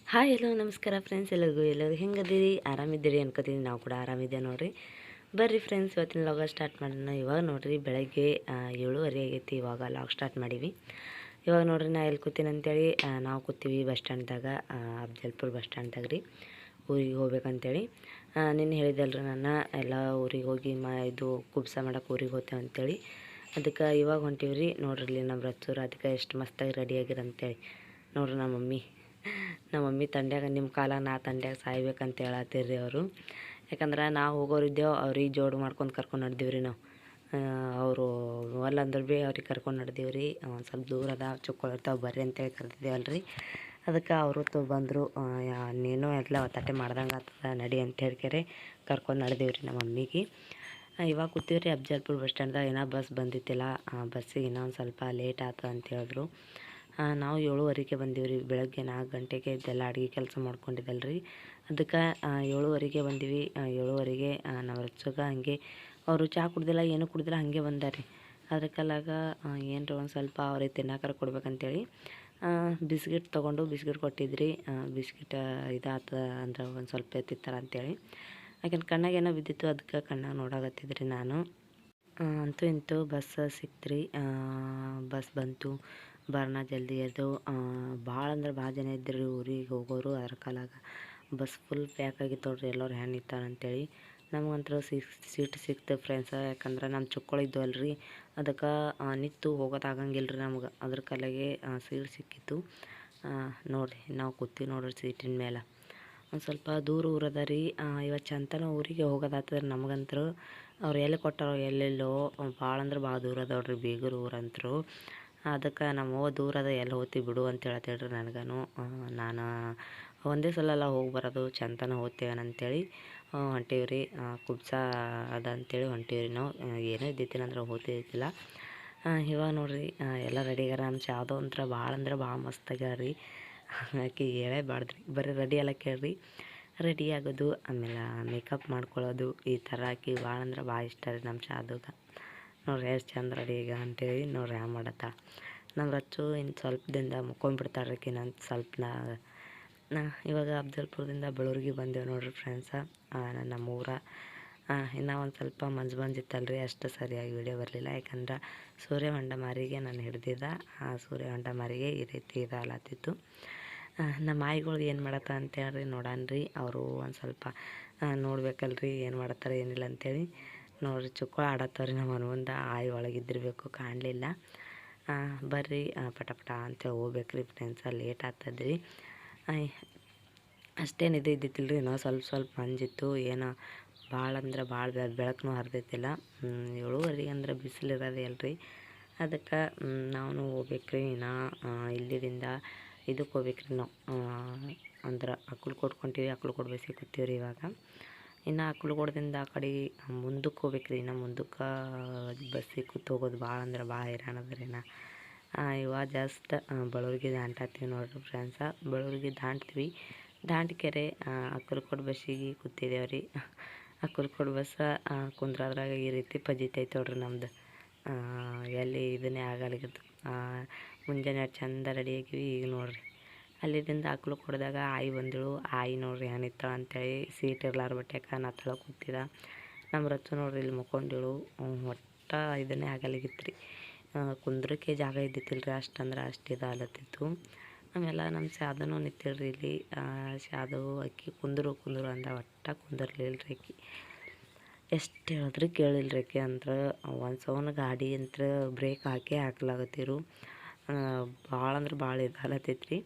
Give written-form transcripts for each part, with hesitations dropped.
Hi hello ನಮಸ್ಕಾರ friends, ಎಲ್ಲರಿಗೂ ಹೆಂಗದಿರಿ? ಆರಾಮಿದ್ದೀರಿ ಅನ್ಕೋತೀನಿ. ನಾವು ಕೂಡ ಆರಾಮಿದ್ದೆ ನೋಡಿರಿ. ಬರ್ರಿ ಫ್ರೆಂಡ್ಸ್, ಇವತ್ತಿನ ಲಾಗ ಸ್ಟಾರ್ಟ್ ಮಾಡೋಣ. ಇವಾಗ ನೋಡಿರಿ ಬೆಳಗ್ಗೆ 7:30 ಆಗೈತಿ. ಇವಾಗ ಲಾಗ್ ಸ್ಟಾರ್ಟ್ ಮಾಡೀವಿ. ಇವಾಗ ನೋಡಿರಿ ನಾ ಎಲ್ಲಿ ಕೂತೀನಿ ಅಂತೇಳಿ, ನಾವು ಕೂತೀವಿ ಬಸ್ ಸ್ಟ್ಯಾಂಡ್ದಾಗ, ಅಫ್ಜಲ್ಪುರ ಬಸ್ ಸ್ಟ್ಯಾಂಡ್ದಾಗ ರೀ. ಊರಿಗೆ ಹೋಗ್ಬೇಕಂತೇಳಿ ನಿನ್ನೆ ಹೇಳಿದಲ್ರಿ ನಾನು, ಎಲ್ಲ ಊರಿಗೆ ಹೋಗಿ ಇದು ಕುಬ್ಸ ಮಾಡೋಕೆ ಊರಿಗೆ ಹೋಗ್ತೇವೆ ಅಂತೇಳಿ. ಅದಕ್ಕೆ ಇವಾಗ ಹೊಂಟೀವಿ ರೀ. ನೋಡ್ರಿ ನಮ್ಮ ರಚ್ಚೂರು ಅದಕ್ಕೆ ಎಷ್ಟು ಮಸ್ತಾಗಿ ರೆಡಿಯಾಗಿರಂತೇಳಿ. ನೋಡ್ರಿ ನಮ್ಮ ಮಮ್ಮಿ ತಂಡ್ಯಾಗ ನಿಮ್ಮ ಕಾಲ ನಾ ತಂಡ್ಯಾಗ ಸಾಯ್ಬೇಕಂತ ಹೇಳತ್ತೀರಿ ಅವರು. ಯಾಕಂದ್ರೆ ನಾವು ಹೋಗೋರಿದ್ದೇವೆ, ಅವ್ರಿಗೆ ಜೋಡು ಮಾಡ್ಕೊಂಡು ಕರ್ಕೊಂಡು ನಡ್ದೀವಿ ರೀ ನಾವು. ಅವರು ಒಲ್ಲಂದ್ರೆ ಭೀ ಅವ್ರಿಗೆ ಕರ್ಕೊಂಡು ನಡ್ದೀವಿ ರೀ. ಒಂದು ಸ್ವಲ್ಪ ದೂರ ಅದ ಚುಕ್ಕೊಳಿರ್ತಾವೆ ಬರ್ರಿ ಅಂತೇಳಿ ಕರ್ತಿದ್ದೇವಲ್ರಿ. ಅದಕ್ಕೆ ಅವರು ಬಂದರು. ನೀನು ಎಲ್ಲ ಒತ್ತಾಟೆ ಮಾಡ್ದಂಗೆ ಆಗ್ತದ ನಡಿ ಅಂತ ಹೇಳ್ಕೆರೆ ಕರ್ಕೊಂಡು ನಡ್ದೀವಿ ರೀ ನಮ್ಮ ಮಮ್ಮಿಗೆ. ಇವಾಗ ಕೂತೀವಿ ರೀ ಅಫ್ಜಲ್ಪುರ ಬಸ್ ಸ್ಟ್ಯಾಂಡ್ದಾಗ. ಏನೋ ಬಸ್ ಬಂದಿತ್ತಿಲ್ಲ, ಬಸ್ಸಿಗೆ ಇನ್ನೊಂದು ಸ್ವಲ್ಪ ಲೇಟ್ ಆಯ್ತು ಅಂತ ಹೇಳಿದ್ರು. ನಾವು 7:30ಗೆ ಬಂದೀವಿ ರೀ. ಬೆಳಗ್ಗೆ 4 ಗಂಟೆಗೆ ಇದೆಲ್ಲ ಅಡುಗೆ ಕೆಲಸ ಮಾಡ್ಕೊಂಡಿದ್ದಲ್ರಿ. ಅದಕ್ಕೆ 7:30ಗೆ ಬಂದೀವಿ. 7:30ಗೆ ನಾವು ರಚ್ಚೋಗ ಹಂಗೆ ಅವರು ಚಹಾ ಕುಡ್ದಿಲ್ಲ, ಏನೂ ಕುಡ್ದಿಲ್ಲ, ಹಾಗೆ ಬಂದಾರೆ ರೀ. ಅದಕ್ಕೆಲ್ಲಾಗ ಏನರ ಒಂದು ಸ್ವಲ್ಪ ಅವ್ರಿಗೆ ತಿನ್ನಕ್ಕಾರ ಕೊಡ್ಬೇಕಂತೇಳಿ ಬಿಸ್ಕಿಟ್ ತೊಗೊಂಡು ಬಿಸ್ಕಿಟ್ ಕೊಟ್ಟಿದ್ರಿ. ಬಿಸ್ಕಿಟ್ ಇದಾತ ಅಂದ್ರೆ ಒಂದು ಸ್ವಲ್ಪ ತಿಂತಾರ ಅಂತೇಳಿ. ಯಾಕೆಂದ್ರೆ ಕಣ್ಣಾಗ ಏನೋ ಬಿದ್ದಿತ್ತು, ಅದಕ್ಕೆ ಕಣ್ಣಾಗ ನೋಡಾಕತ್ತಿದ್ರಿ ನಾನು. ಅಂತೂ ಇಂತೂ ಬಸ್ ಸಿಕ್ತ್ರಿ. ಬಸ್ ಬಂತು, ಬರ್ನ ಜಲ್ದಿ ಎದ್ದು. ಭಾಳ ಅಂದ್ರೆ ಭಾಳ ಜನ ಇದ್ದರು ರೀ ಊರಿಗೆ ಹೋಗೋರು. ಅದ್ರ ಕಾಲಾಗ ಬಸ್ ಫುಲ್ ಪ್ಯಾಕ್ ಆಗಿತ್ತು ನೋಡ್ರಿ, ಎಲ್ಲರೂ ಹ್ಯಾಂಗೆ ನಿಂತಾರಂತೇಳಿ. ನಮಗಂತೂ ಸೀಟ್ ಸಿಕ್ತು ಫ್ರೆಂಡ್ಸ. ಯಾಕಂದ್ರೆ ನಮ್ಮ ಚುಕ್ಕೊಳಿದ್ವಲ್ರಿ, ಅದಕ್ಕೆ ನಿಂತು ಹೋಗೋದಾಗಂಗಿಲ್ಲ ರೀ ನಮ್ಗೆ. ಅದ್ರ ಕಾಲಾಗೆ ಸೀಟ್ ಸಿಕ್ಕಿತ್ತು. ನೋಡಿರಿ ನಾವು ಕೂತೀವಿ ನೋಡ್ರಿ ಸೀಟಿನ ಮೇಲೆ. ಒಂದು ಸ್ವಲ್ಪ ದೂರ ಊರದ ರೀ. ಇವತ್ತು ಚಂತನ ಊರಿಗೆ ಹೋಗೋದಾಗ್ತದೆ ನಮಗಂತೂ. ಅವ್ರು ಎಲ್ಲಿ ಕೊಟ್ಟಾರೋ ಎಲ್ಲೆಲ್ಲೋ ಭಾಳ ಅಂದ್ರೆ ಭಾಳ ದೂರ ಅದಾವ್ರಿ ಬೀಗರು ಊರಂತರು. ಅದಕ್ಕೆ ನಮ್ಮ ದೂರದ ಎಲ್ಲಿ ಹೋಗ್ತೀವಿ ಬಿಡು ಅಂತ ಹೇಳ್ತೇಳ್ರಿ ನನಗನು. ನಾನು ಒಂದೇ ಸಲ ಎಲ್ಲ ಹೋಗಿ ಬರೋದು, ಚಂತನ ಹೋಗ್ತೇವೇನಂತೇಳಿ ಹೊಂಟೀವಿ ರೀ. ಕುಬ್ಸ ಅದ ಅಂತೇಳಿ ಹೊಂಟೀವಿ ರೀ ನಾವು. ಏನೋ ಇದ್ದಿತ್ತಿಲ್ಲ ಅಂದ್ರೆ ಹೋಗ್ತಿದ್ದಿಲ್ಲ. ಇವಾಗ ನೋಡಿರಿ ಎಲ್ಲ ರೆಡಿಗಾರ. ನಮ್ಮ ಶಾದೋ ಅಂದ್ರೆ ಭಾಳ ಮಸ್ತಾಗ್ಯಾರ ರೀ. ಆಕೆ ಹೇಳೇಬಾರ್ದ್ರಿ, ಬರೀ ರೆಡಿ ಎಲ್ಲ ಕೇಳ್ರಿ. ರೆಡಿ ಆಗೋದು, ಆಮೇಲೆ ಮೇಕಪ್ ಮಾಡ್ಕೊಳ್ಳೋದು, ಈ ಥರ ಆಕಿ ಭಾಳ ಅಂದ್ರೆ ಭಾಳ ಇಷ್ಟ ರೀ ನಮ್ಮ ಶಾದೋಗ. ನೋಡ್ರಿ ಎಷ್ಟು ಚಂದ ರೆಡಿ ಈಗ ಅಂತೇಳಿ. ನೋಡ್ರಿ ಹ್ಯಾಂಗೆ ಮಾಡತ್ತ ನಮ್ಮ ರಚ್ಚು. ಇನ್ನು ಸ್ವಲ್ಪ ದಿನದ ಮುಕ್ಕೊಂಡ್ಬಿಡ್ತಾಳ್ರಿ ಆಕಿ. ನಾನು ಸ್ವಲ್ಪ ಇವಾಗ ಅಫ್ಜಲ್ಪುರದಿಂದ ಬೆಳೂರಿಗೆ ಬಂದೇವೆ ನೋಡ್ರಿ ಫ್ರೆಂಡ್ಸ. ನಮ್ಮೂರ ಇನ್ನೂ ಒಂದು ಸ್ವಲ್ಪ ಮಂಜಿತ್ತಲ್ರಿ, ಅಷ್ಟು ಸರಿಯಾಗಿ ವಿಡಿಯೋ ಬರಲಿಲ್ಲ. ಯಾಕಂದ್ರೆ ಸೂರ್ಯ ಹೊಂಡ ಮಾರಿಗೆ ನಾನು ಹಿಡ್ದಿದ್ದ. ಆ ಸೂರ್ಯ ಹೊಂಡ ಮಾರಿಗೆ ಈ ರೀತಿ ಇದಾಲತ್ತಿತ್ತು. ನಮ್ಮ ಆಯಿಗಳು ಏನು ಮಾಡತ್ತ ಅಂತೇಳಿ ನೋಡಾನ್ರಿ. ಅವರು ಒಂದು ಸ್ವಲ್ಪ ನೋಡ್ಬೇಕಲ್ರಿ ಏನು ಮಾಡತ್ತಾರೆ ಏನಿಲ್ಲ ಅಂತೇಳಿ. ನೋಡ್ರಿ ಚುಕ್ಕ ಆಡತ್ತವ್ರಿ ನಮ್ಮ ಮನೆ ಮುಂದೆ. ಆಯಿ ಒಳಗಿದ್ದಿರಬೇಕು, ಕಾಣಲಿಲ್ಲ. ಬರ್ರಿ ಪಟ ಅಂತೇಳಿ ಹೋಗ್ಬೇಕ್ರಿ ಫ್ರೆಂಡ್ಸ. ಲೇಟ್ ಆಗ್ತದ್ರಿ. ಅಷ್ಟೇನು ಇದ್ದಿತ್ತಿಲ್ಲ ರೀ. ನಾವು ಸ್ವಲ್ಪ ಮಂಜಿತ್ತು. ಏನೋ ಭಾಳ ಅಂದ್ರೆ ಭಾಳ ಬೆಳಕು ಹರಿದೈತಿಲ್ಲ. 7:30 ಅಂದ್ರೆ ಬಿಸಿಲು ಇರೋದೇ ಅಲ್ರಿ. ಅದಕ್ಕೆ ನಾವು ಹೋಗ್ಬೇಕ್ರಿ. ಇನ್ನು ಇಲ್ಲಿದಿಂದ ಇದಕ್ಕೆ ಹೋಗ್ಬೇಕ್ರಿ ನಾವು. ಅಂದ್ರೆ ಅಕ್ಕಲಕೋಟೆ ಕೊಂತೀವಿ. ಅಕ್ಕಲಕೋಟೆ ಬಸ್ಸಿಗೆ ಕೂತೀವಿ ರೀ ಇವಾಗ. ಇನ್ನು ಅಕ್ಕಲಕೋಟದಿಂದ ಆ ಕಡೆ ಮುಂದಕ್ಕೆ ಹೋಗ್ಬೇಕ್ರಿ. ಇನ್ನು ಮುಂದಕ್ಕೆ ಬಸ್ಸಿಗೆ ಕೂತು ಹೋಗೋದು ಭಾಳ ಅಂದ್ರೆ ಭಾಳ ಹೈರಾಣ ರೀ. ಇವಾಗ ಜಸ್ಟ್ ಬೆಳೂರಿಗೆ ದಾಂಟಾತೀವಿ ನೋಡ್ರಿ ಫ್ರೆಂಡ್ಸ. ಬೆಳೂರಿಗೆ ದಾಂಟಿಕೆರೆ ಅಕ್ಕಲಕೋಟೆ ಬಸ್ಸಿಗೆ ಕೂತಿದ್ದೇವೆ ರೀ. ಅಕ್ಕಲಕೋಟೆ ಬಸ್ ಕುಂದ್ರಾದ್ರಾಗ ಈ ರೀತಿ ಪಜಿತೈತೆ ನೋಡ್ರಿ ನಮ್ದು. ಎಲ್ಲಿ ಇದನ್ನೇ ಆಗಲಿಗಿತ್ತು. ಮುಂಜಾನೆ ಚಂದ ರೆಡಿ ಆಗಿವಿ. ಈಗ ನೋಡ್ರಿ ಅಲ್ಲಿದಿಂದ ಅಕ್ಕಲಕೋಟೆದಾಗ ಆಯಿ ಬಂದಳು. ಆಯಿ ನೋಡ್ರಿ ಹ್ಯಾಂಗೆ ನಿಂತಾಳ ಅಂತೇಳಿ. ಸೀಟ್ ಇರ್ಲಾರ ಬಟ್ಟೆಕ ನಾ ತಳಗೆ ಕೂತಿದ್ದ. ನಮ್ಮ ರಚ್ಚು ನೋಡ್ರಿ ಇಲ್ಲಿ ಮುಕ್ಕೊಂಡಿಳು. ಒಟ್ಟು ಇದನ್ನೇ ಆಗಲಿಗಿತ್ತು ರೀ. ಕುಂದ್ರಕ್ಕೆ ಜಾಗ ಇದ್ದಿತ್ತಿಲ್ಲ ರೀ. ಅಷ್ಟಂದ್ರೆ ಅಷ್ಟು ಇದಾಲತ್ತಿತ್ತು. ಆಮೇಲೆ ನಮ್ಮ ಶಾದನೂ ನಿಂತಿಳ್ರಿ ಇಲ್ಲಿ. ಶಾದು ಅಕ್ಕಿ ಕುಂದ್ರು ಅಂದ, ಒಟ್ಟು ಕುಂದಿರ್ಲಿಲ್ಲ ರೀ ಅಕ್ಕಿ. ಎಷ್ಟು ಹೇಳಿದ್ರು ಕೇಳಿಲ್ಲ ರೀ ಅಕ್ಕಿ. ಅಂದ್ರೆ ಒಂದು ಸೌನ ಗಾಡಿ ಅಂತ ಬ್ರೇಕ್ ಹಾಕ್ಲಾಗತ್ತಿರು. ಭಾಳ ಅಂದ್ರೆ ಭಾಳ ಇದಾಲತ್ತೈತೆ ರೀ.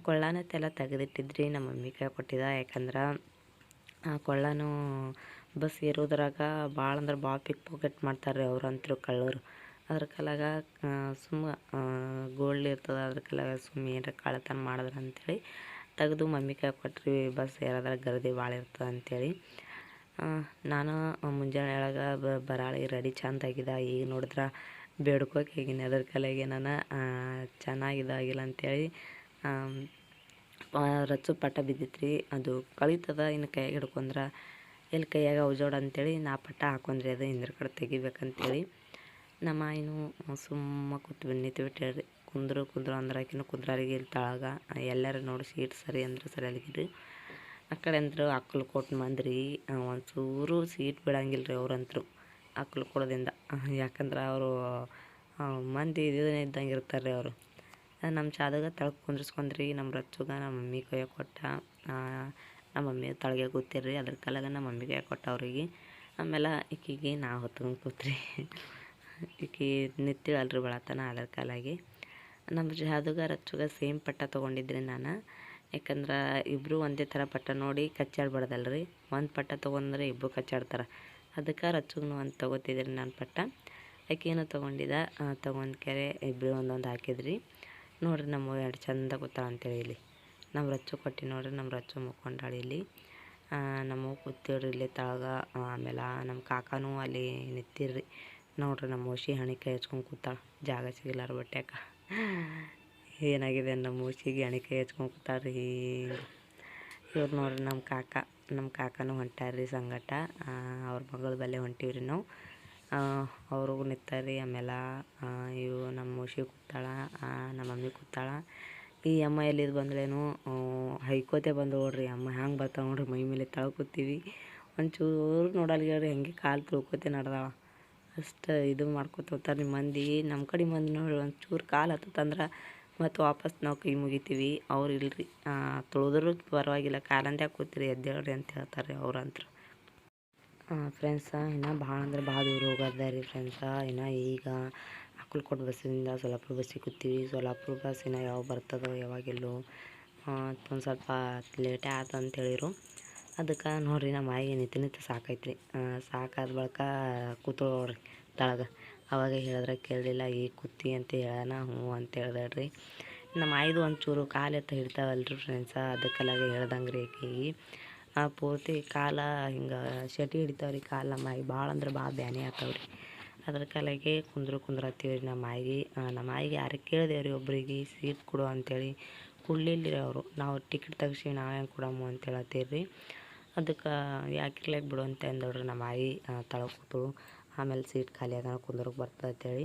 ಕೊಳ್ಳನತ್ತೆಲ್ಲ ತೆಗೆದಿಟ್ಟಿದ್ರಿ ನಮ್ಮ ಮಮ್ಮಿ ಕೈ ಕೊಟ್ಟಿದ್ದ. ಯಾಕಂದ್ರೆ ಕೊಳ್ಳನೂ ಬಸ್ ಏರೋದ್ರಾಗ ಭಾಳ ಅಂದ್ರೆ ಭಾಳ ಪಿಕ್ ಪಾಕೆಟ್ ಮಾಡ್ತಾರೆ ರೀ ಅವ್ರಂತರೂ ಕಳ್ಳರು. ಅದ್ರ ಕಾಲಾಗ ಗೋಲ್ಡ್ ಇರ್ತದೆ. ಅದ್ರ ಕಾಲಾಗ ಏನರ ಕಳ್ಳತನ ಮಾಡಿದ್ರೆ ಅಂಥೇಳಿ ತೆಗೆದು ಮಮ್ಮಿ ಕೈ ಕೊಟ್ರಿ. ಬಸ್ ಏರೋದ್ರಾಗ ಗರ್ದಿ ಭಾಳ ಇರ್ತದೆ ಅಂಥೇಳಿ. ನಾನು ಮುಂಜಾನೆ ಒಳಗೆ ಬರಾಳಿ ರೆಡಿ ಚೆಂದಾಗಿದ್ದ. ಈಗ ನೋಡಿದ್ರೆ ಬೇಡ್ಕೋಕೆ ಹೇಗಿನಿ. ಅದ್ರ ಕಾಲಾಗೆ ನಾನು ಚೆನ್ನಾಗಿದ್ದಾಗಿಲ್ಲ ಅಂಥೇಳಿ ರಚ್ಚು ಪಟ ಬಿದ್ದಿತ್ತು ರೀ. ಅದು ಕಳೀತದ. ಇನ್ನು ಕೈಯಾಗ ಹಿಡ್ಕೊಂಡ್ರೆ ಎಲ್ಲಿ ಕೈಯಾಗ ಉಜೋಡ ಅಂಥೇಳಿ ನಾ ಪಟ ಹಾಕೊಂಡ್ರಿ. ಅದು ಹಿಂದ್ರ ಕಡೆ ತೆಗಿಬೇಕಂತೇಳಿ ನಮ್ಮ ಆಯಿನೂ ಸುಮ್ಮ ಕೂತು ನಿಂತು ಬಿಟ್ಟೇಳ್ರಿ. ಕುಂದ್ರು ಅಂದ್ರೆ ಆಕಿನೂ ಕುಂದ್ರಾರಿಗೆ ಇಲ್ಲಿ ತಳಗ ಎಲ್ಲರೂ ನೋಡಿ ಸೀಟ್ ಸರಿ ಅಂದ್ರೆ ಸರಿ ಅಲ್ಲಿಗಿರಿ ಆ ಕಡೆ ಅಂದರು ಅಕ್ಕಲು ಕೊಟ್ಟು ಮಂದ್ರಿ ಒಂಚೂರು ಸೀಟ್ ಬಿಡಂಗಿಲ್ಲ ರೀ ಅವ್ರಂತರು ಅಕ್ಕಲು ಕೊಡೋದಿಂದ. ಯಾಕಂದ್ರೆ ಅವರು ಮಂದಿ ಇದ್ದಂಗೆ ಇರ್ತಾರೆ ರೀ ಅವರು. ನಮ್ಮ ಚಾದಾಗ ತಳಗೆ ಕುಂದ್ರಿಸ್ಕೊಂಡ್ರಿ ನಮ್ಮ ರಚ್ಚುಗ ನಮ್ಮ ಮಮ್ಮಿ ಕೈಯ ಕೊಟ್ಟ. ನಮ್ಮ ಮಮ್ಮಿ ತಳಗೆ ಕೂತಿರ್ರಿ ಅದ್ರ ಕಾಲಾಗ ನಮ್ಮ ಮಮ್ಮಿ ಕೈಯ ಕೊಟ್ಟ ಅವ್ರಿಗೆ. ಆಮೇಲೆ ಈಕಿಗೆ ನಾ ಹೊತ್ಕೊಂಡು ಕೂತ್ರಿ ಈಕಿ ನಿಂತಿಳಲ್ರಿ ಬೆಳತನ ಅದ್ರ ಕಾಲಾಗಿ. ನಮ್ಮ ಜಾದುಗ ರಚ್ಚುಗ ಸೇಮ್ ಪಟ್ಟ ತೊಗೊಂಡಿದ್ರಿ ನಾನು. ಯಾಕಂದ್ರೆ ಇಬ್ಬರು ಒಂದೇ ಥರ ಪಟ್ಟ ನೋಡಿ ಕಚ್ಚಾಡ್ಬಾರ್ದಲ್ರಿ. ಒಂದು ಪಟ್ಟ ತೊಗೊಂಡ್ರೆ ಇಬ್ಬರು ಕಚ್ಚಾಡ್ತಾರೆ. ಅದಕ್ಕೆ ರಚ್ಚುಗೂ ಒಂದು ತೊಗೋತಿದ್ರಿ ನಾನು ಪಟ್ಟ. ಆಕೇನು ತೊಗೊಂಡಿದ್ದ ತೊಗೊಂಡು ಕೆರೆ ಇಬ್ಬರು ಒಂದೊಂದು ಹಾಕಿದ್ರಿ. ನೋಡಿರಿ ನಮ್ಮ ಎರಡು ಚಂದ ಕೂತಾಳ ಅಂತೇಳಿ ಇಲ್ಲಿ ನಮ್ಮ ರಚ್ಚು ಕೊಟ್ಟು ನೋಡಿರಿ. ನಮ್ಮ ರಚ್ಚು ಮುಕ್ಕೊಂಡಾಳಿ ಇಲ್ಲಿ. ನಮ್ಮ ಕೂತಿವ್ರಿ ಇಲ್ಲಿ ತಳಗ. ಆಮೇಲೆ ನಮ್ಮ ಕಾಕಾನೂ ಅಲ್ಲಿ ನಿಂತಿರ್ರಿ. ನೋಡಿರಿ ನಮ್ಮ ಮೂಸಿ ಹಣಿಕಾಯಿ ಹಚ್ಕೊಂಡು ಕೂತಾಳ ಜಾಗ ಸಿಗಲಾರ ಬಟ್ಯಾಕ. ಏನಾಗಿದೆ ನಮ್ಮ ಮೂಸಿಗೆ ಹಣಿಕಾಯಿ ಹಚ್ಕೊಂಡು ಕೂತಾಳ್ರಿ. ಇವ್ರು ನೋಡ್ರಿ ನಮ್ಮ ಕಾಕನೂ ಹೊಂಟಾರ್ರಿ ಸಂಗಟ. ಅವ್ರ ಮಗಳ ಬಲ್ಲೆ ಹೊಂಟೀವ್ರಿ ನಾವು. ಅವ್ರಿಗೂ ನಿಂತಾರ್ರಿ. ಆಮೇಲೆ ಇವು ನಮ್ಮ ಮೂಸಿ ಕೂತಾಳ, ನಮ್ಮ ಮಮ್ಮಿ ಕೂತಾಳ. ಈ ಅಮ್ಮ ಎಲ್ಲಿದ್ದು ಬಂದ್ರೇನು ಹೈಕೋತೆ ಬಂದು ನೋಡ್ರಿ. ಅಮ್ಮ ಹ್ಯಾಂಗೆ ಬರ್ತಾವೆ ನೋಡ್ರಿ ಮೈ ಮೇಲೆ ತಳ ಕೂತೀವಿ. ಒಂಚೂರು ನೋಡಲ್ರಿ ಹೆಂಗೆ ಕಾಲು ತುಳ್ಕೋತೆ ನಡ್ದಾಳ. ಅಷ್ಟು ಇದು ಮಾಡ್ಕೊತ ಹೋಗ್ತಾರೆ ನಿಮ್ಮ ಮಂದಿ. ನಮ್ಮ ಕಡೆ ಮಂದಿ ನೋಡಿ ಒಂಚೂರು ಕಾಲು ಹತ್ತಂದ್ರೆ ಮತ್ತು ವಾಪಸ್ ನಾವು ಕೈ ಮುಗಿತೀವಿ. ಅವ್ರು ಇಲ್ರಿ, ತುಳಿದ್ರೂ ಪರವಾಗಿಲ್ಲ ಕಾಲಂದೇ ಕೂತೀರಿ ಎದ್ದೇಳ್ರಿ ಅಂತ ಹೇಳ್ತಾರೆ ಅವ್ರಂತರು. ಫ್ರೆಂಡ್ಸ ಇನ್ನು ಭಾಳ ಅಂದ್ರೆ ಭಾಳ ದೂರ ಹೋಗೋದ ರೀ ಫ್ರೆಂಡ್ಸ. ಇನ್ನು ಈಗ ಅಕ್ಕಲ್ಕೋಟ್ ಬಸ್ಸಿಂದ ಸೊಲ್ಲಾಪುರ ಬಸ್ಸಿಗೆ ಕೂತೀವಿ. ಸೊಲ್ಲಾಪುರ ಬಸ್ ಇನ್ನು ಯಾವಾಗ ಬರ್ತದೋ ಯಾವಾಗಿಲ್ಲೋ ಒಂದು ಸ್ವಲ್ಪ ಲೇಟೇ ಆಯ್ತು ಅಂತ ಹೇಳಿರು. ಅದಕ್ಕೆ ನೋಡಿರಿ ನಮ್ಮ ಆಯಿಗೆ ನಿಂತು ಸಾಕೈತ್ರಿ. ಸಾಕಾದ ಬಳಿಕ ಕೂತ್ಕೊಳ್ಳೋರಿ ತಳಗ. ಅವಾಗ ಹೇಳಿದ್ರೆ ಕೇಳಲಿಲ್ಲ, ಈಗ ಕೂತಿ ಅಂತ ಹೇಳೋಣ ಹ್ಞೂ ಅಂತ ಹೇಳ್ದಾಳ್ರಿ. ನಮ್ಮ ಆಯ್ದು ಒಂಚೂರು ಕಾಲು ಎತ್ತ ಹಿಡ್ತಾವಲ್ರಿ ಫ್ರೆಂಡ್ಸ. ಅದಕ್ಕೆಲ್ಲಾಗ ಹೇಳ್ದಂಗೆ ರೀ ಆಕೆಗೆ ಪೂರ್ತಿ ಕಾಲ ಹಿಂಗೆ ಶೆಟಿ ಹಿಡಿತಾವ್ರಿ ಕಾಲು. ನಮ್ಮ ಆಯಿ ಭಾಳ ಅಂದ್ರೆ ಭಾಳ ಬ್ಯಾನೆ ಆಗ್ತಾವ್ರಿ. ಅದ್ರ ಕಾಲಾಗೆ ಕುಂದ್ರತ್ತೀವ್ರಿ ನಮ್ಮ ಆಯಿಗೆ ಯಾರಿಗೆ ಕೇಳಿದೇವ್ರಿ ಒಬ್ರಿಗೆ ಸೀಟ್ ಕೊಡು ಅಂತೇಳಿ. ಕೊಡಲಿಲ್ಲ ರೀ ಅವರು. ನಾವು ಟಿಕೆಟ್ ತೆಗ್ಸಿ ನಾವು ಹೆಂಗೆ ಕೊಡಮ್ಮು ಅಂತ ಹೇಳತ್ತೀರಿ. ಅದಕ್ಕೆ ಯಾಕಿರ್ಲಾಕ ಬಿಡು ಅಂತ ಅಂದೋಡ್ರಿ ನಮ್ಮ ಆಯಿ ತಳಗೆ ಕೂತಳು. ಆಮೇಲೆ ಸೀಟ್ ಖಾಲಿ ಆದ ಕುಂದ್ರಕ್ಕೆ ಬರ್ತದೆ ಅಂತೇಳಿ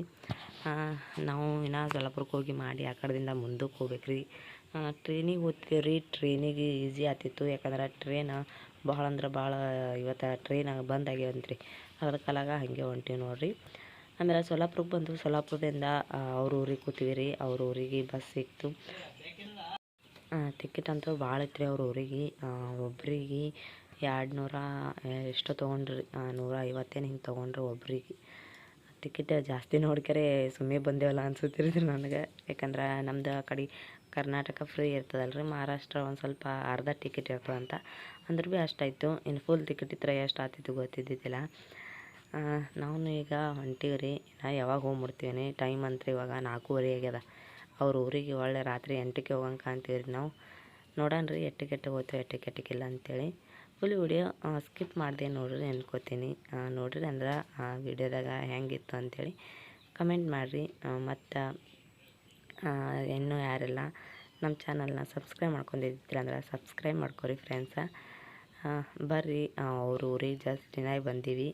ನಾವು ಇನ್ನು ಸೊಲ್ಲಾಪುರಕ್ಕೆ ಹೋಗಿ ಮಾಡಿ ಆ ಕಡೆದಿಂದ ಮುಂದಕ್ಕೆ ಹೋಗ್ಬೇಕ್ರಿ. ಟ್ರೈನಿಗೆ ಹೋಗ್ತೀವ್ರಿ. ಟ್ರೈನಿಗೆ ಈಸಿ ಆಗ್ತಿತ್ತು. ಯಾಕಂದ್ರೆ ಟ್ರೈನ್ ಭಾಳ ಅಂದ್ರೆ ಭಾಳ ಇವತ್ತು ಟ್ರೈನ್ ಬಂದಾಗ್ಯಾವಂತ್ರಿ. ಅದ್ರ ಕಾಲಾಗ ಹಾಗೆ ಹೊಂಟೀವಿ ನೋಡಿರಿ. ಆಮೇಲೆ ಸೊಲ್ಲಾಪುರಕ್ಕೆ ಬಂದು ಸೊಲ್ಲಾಪುರದಿಂದ ಅವ್ರ ಊರಿಗೆ ಕೂತೀವಿ ರೀ. ಅವ್ರ ಊರಿಗೆ ಬಸ್ ಸಿಕ್ತು. ಟಿಕೆಟ್ ಅಂತೂ ಭಾಳ ಇತ್ತು ಅವ್ರ ಊರಿಗೆ. ಒಬ್ರಿಗೆ 200 ಎಷ್ಟೋ ತೊಗೊಂಡ್ರಿ, 150 ಹಿಂಗೆ ತೊಗೊಂಡ್ರಿ ಒಬ್ರಿಗೆ. ಟಿಕೆಟ್ ಜಾಸ್ತಿ ನೋಡ್ಕರೆ ಸುಮ್ಮನೆ ಬಂದೇವಲ್ಲ ಅನ್ಸುತ್ತಿರಿ ನನಗೆ. ಯಾಕಂದ್ರೆ ನಮ್ದು ಆ ಕಡೆ ಕರ್ನಾಟಕ ಫ್ರೀ ಇರ್ತದಲ್ರಿ. ಮಹಾರಾಷ್ಟ್ರ ಒಂದು ಸ್ವಲ್ಪ ಅರ್ಧ ಟಿಕೆಟ್ ಇರ್ತದಂತ. ಅಂದ್ರೆ ಭೀ ಅಷ್ಟಾಯಿತು. ಇನ್ನು ಫುಲ್ ಟಿಕೆಟ್ ಇದ್ರೆ ಎಷ್ಟು ಆಗ್ತಿತ್ತು ಗೊತ್ತಿದ್ದಿದ್ದಿಲ್ಲ. ನಾವು ಈಗ ಹೊಂಟೀವಿ ರೀ. ಇನ್ನು ಯಾವಾಗ ಹೋಗ್ಬಿಡ್ತೀವಿ. ಟೈಮ್ ಅಂತ್ರಿ ಇವಾಗ 4:30 ಆಗ್ಯದ. ಅವ್ರ ಊರಿಗೆ ಒಳ್ಳೆ ರಾತ್ರಿ 8ಕ್ಕೆ ಹೋಗಂಗೆ ಕಾಣ್ತೀವಿ ರೀ ನಾವು. ನೋಡೋಣ ರೀ ಎಟ್ಟಕ್ಕೆ ಹೋಗ್ತೀವಿ ಎಟ್ಟಕ್ಕಿಲ್ಲ ಅಂತೇಳಿ. ಫುಲ್ ವಿಡಿಯೋ ಸ್ಕಿಪ್ ಮಾಡಿದೆ ನೋಡ್ರಿ ಅನ್ಕೋತೀನಿ. ನೋಡ್ರಿ ಅಂದ್ರೆ ವಿಡಿಯೋದಾಗ ಹೆಂಗಿತ್ತು ಅಂಥೇಳಿ ಕಮೆಂಟ್ ಮಾಡಿರಿ. ಮತ್ತು ಇನ್ನೂ ಯಾರೆಲ್ಲ ನಮ್ಮ ಚಾನಲ್ನ ಸಬ್ಸ್ಕ್ರೈಬ್ ಮಾಡ್ಕೊಂಡಿದ್ದಿಲ್ಲ ಅಂದ್ರೆ ಸಬ್ಸ್ಕ್ರೈಬ್ ಮಾಡ್ಕೊರಿ ಫ್ರೆಂಡ್ಸ. ಬರ್ರಿ ಅವ್ರ ಊರಿಗೆ ಜಸ್ಟ್ ದಿನ ಬಂದೀವಿ.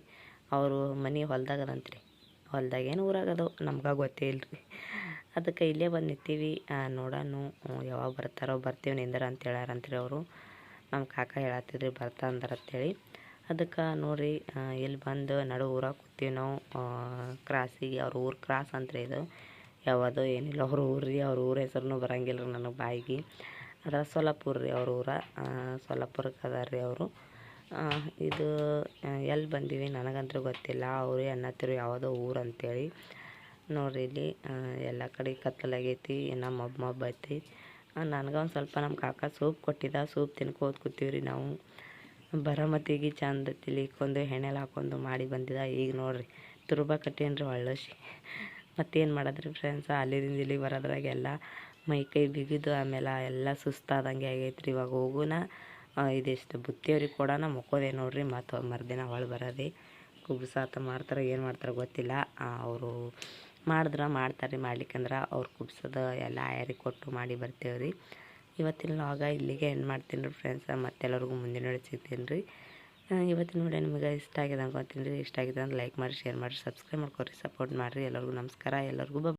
ಅವರು ಮನೆ ಹೊಲ್ದಾಗದಂತ್ರಿ. ಹೊಲ್ದಾಗೇನು ಊರಾಗದು ನಮ್ಗೆ ಗೊತ್ತೇ ಇಲ್ಲರಿ. ಅದಕ್ಕೆ ಇಲ್ಲೇ ಬಂದು ನಿಂತೀವಿ. ನೋಡೋಣ ಯಾವಾಗ ಬರ್ತೀವಿ ನಿಂದರ ಅಂತ ಹೇಳ್ಯಾರಂತ್ರಿ ಅವರು. ನಮ್ಮ ಕಾಕ ಹೇಳತ್ತಿದ್ರಿ ಬರ್ತಾ ಅಂದಾರ ಅಂತೇಳಿ. ಅದಕ್ಕೆ ನೋಡಿರಿ ಇಲ್ಲಿ ಬಂದು ನಡು ಊರಾಗ ಕೂತೀವಿ ನಾವು. ಕ್ರಾಸಿಗೆ ಅವ್ರ ಊರು ಕ್ರಾಸ್ ಅಂತ್ರಿ ಇದು. ಯಾವುದೋ ಏನಿಲ್ಲ ಅವ್ರ ಊರು ರೀ. ಅವ್ರ ಊರ ಹೆಸರು ಬರೋಂಗಿಲ್ಲ ರೀ ನನಗೆ ಬಾಯಿಗೆ. ಅದ್ರ ಸೊಲ್ಲಾಪುರ ರೀ ಅವ್ರ ಊರ. ಸೊಲ್ಲಾಪುರಕ್ಕೆ ಅದಾರ ರೀ ಅವರು. ಇದು ಎಲ್ಲಿ ಬಂದೀವಿ ನನಗಂತೂ ಗೊತ್ತಿಲ್ಲ. ಅವರೇ ಅನ್ನತ್ತಿರು ಯಾವುದೋ ಊರು ಅಂತೇಳಿ. ನೋಡಿರಿ ಇಲ್ಲಿ ಎಲ್ಲ ಕಡೆ ಕತ್ತಲಾಗೈತಿ. ಇನ್ನು ಮಬ್ಬು ಐತಿ. ನನಗೊಂದು ಸ್ವಲ್ಪ ನಮ್ಮ ಕಾಕ ಸೂಪ್ ಕೊಟ್ಟಿದ್ದ. ಸೂಪ್ ತಿನ್ಕೋತ ಕೂತೀವಿ ರೀ ನಾವು. ಬರಮತಿಗೆ ಚಂದ ತಿಲಿಕೊಂಡು ಎಣ್ಣೆಲಿ ಹಾಕೊಂಡು ಮಾಡಿ ಬಂದಿದ್ದ. ಈಗ ನೋಡಿರಿ ತುರುಬ ಕಟ್ಟೀನಿ ರೀ ಒಳ್ಳೊಸಿ. ಮತ್ತೇನು ಮಾಡೋದ್ರಿ ಫ್ರೆಂಡ್ಸ. ಅಲ್ಲಿಂದ ಇಲ್ಲಿಗೆ ಬರೋದ್ರಾಗೆಲ್ಲ ಮೈ ಕೈ ಬಿಗಿದು ಆಮೇಲೆ ಎಲ್ಲ ಸುಸ್ತಾದಂಗೆ ಆಗೈತ್ರಿ. ಇವಾಗ ಹೋಗೋಣ ಇದಿಷ್ಟು ಬುತ್ತಿಯವ್ರಿಗೆ ಕೊಡೋಣ ಮುಕ್ಕೋದೆ ನೋಡ್ರಿ. ಮತ್ತು ಮರುದಿನ ಹೊಳ್ ಬರೋದೆ. ಕುಬ್ಸಾತ ಮಾಡ್ತಾರೆ ಏನು ಮಾಡ್ತಾರೆ ಗೊತ್ತಿಲ್ಲ. ಅವರು ಮಾಡ್ತಾರೆ ರೀ. ಮಾಡ್ಲಿಕ್ಕಂದ್ರೆ ಅವ್ರು ಕುಬ್ಸೋದು ಎಲ್ಲ ಆಯರಿಗೆ ಕೊಟ್ಟು ಮಾಡಿ ಬರ್ತೇವೆ ರೀ. ಇವತ್ತಿನ ಲಾಗ ಇಲ್ಲಿಗೆ ಎಂಡ್ ಮಾಡ್ತೀನಿ ರೀ ಫ್ರೆಂಡ್ಸ. ಮತ್ತೆಲ್ಲರಿಗೂ ಮುಂದಿನ ನೋಡಿ ಸಿಗ್ತೀನಿ ರೀ. ಇವತ್ತಿನ ವಿಡಿಯೋ ನಿಮಗೆ ಇಷ್ಟ ಆಗಿದೆ ಅನ್ಕೊತೀನಿ ರೀ. ಇಷ್ಟ ಆಗಿದೆ ಅಂದ್ರೆ ಲೈಕ್ ಮಾಡಿ, ಶೇರ್ ಮಾಡಿ, ಸಬ್ಸ್ಕ್ರೈಬ್ ಮಾಡ್ಕೊರಿ, ಸಪೋರ್ಟ್ ಮಾಡಿರಿ. ಎಲ್ಲರಿಗೂ ನಮಸ್ಕಾರ. ಎಲ್ಲರಿಗೂ